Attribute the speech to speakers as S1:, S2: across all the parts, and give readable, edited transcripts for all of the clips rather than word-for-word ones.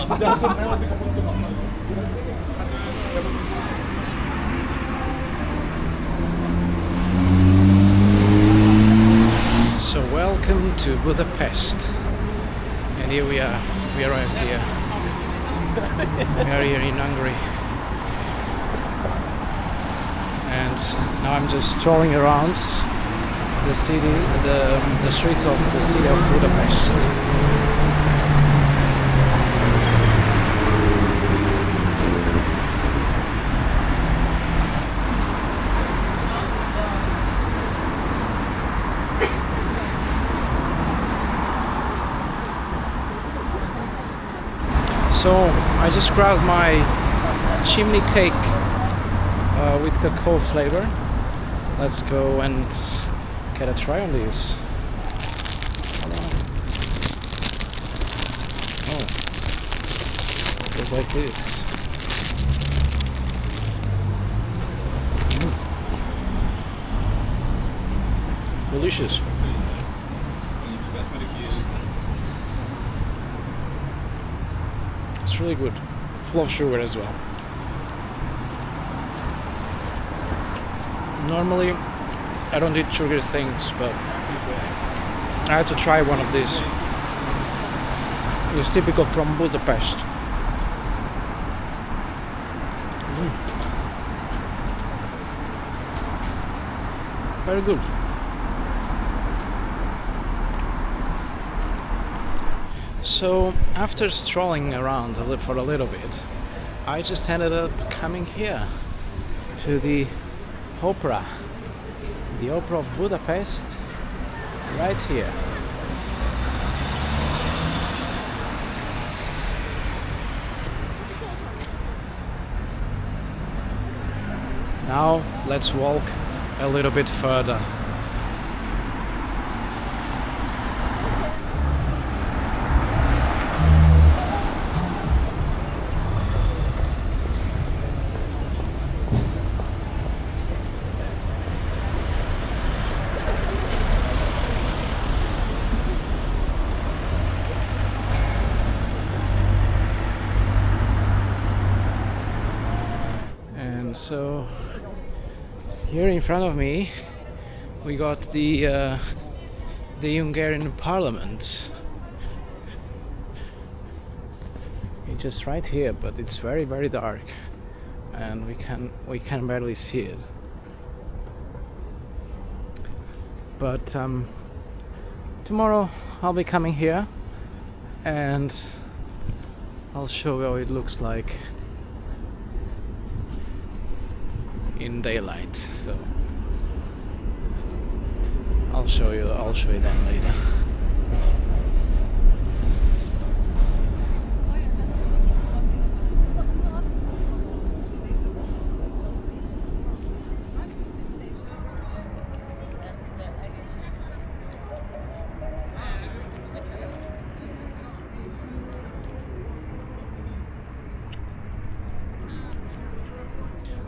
S1: So welcome to Budapest, and here we are. We arrived here. We are here in Hungary, and now I'm just strolling around the city, the streets of the city of Budapest. So I just grabbed my chimney cake with cacao flavor. Let's go and get a try on this. Oh, feels like this. Delicious. It's really good, full of sugar as well. Normally I don't eat sugar things, but I had to try one of these. It's typical from Budapest. Very good. So after strolling around for a little bit, I just ended up coming here to the opera of Budapest, right here. Now let's walk a little bit further. So here in front of me we got the Hungarian Parliament. It's just right here, but it's very, very dark, and we can barely see it. But tomorrow I'll be coming here, and I'll show you how it looks like in daylight. So I'll show you them later.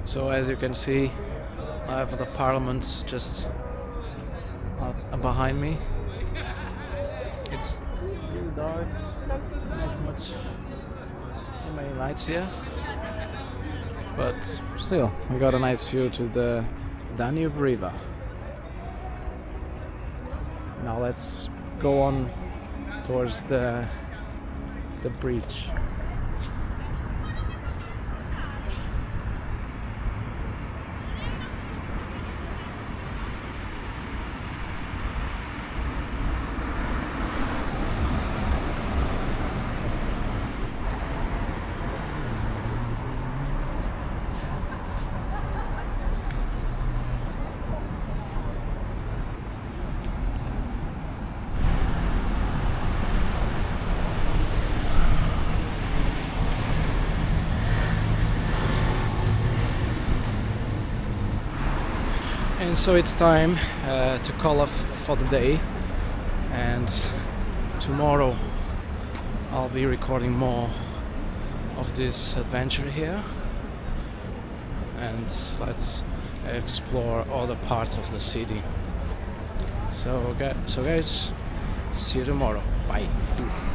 S1: So as you can see, I have the Parliament just out behind me. It's really dark, not much many lights here, but still we got a nice view to the Danube River. Now let's go on towards the bridge. And so it's time to call off for the day, and tomorrow I'll be recording more of this adventure here, and let's explore other parts of the city. So guys, see you tomorrow. Bye. Peace.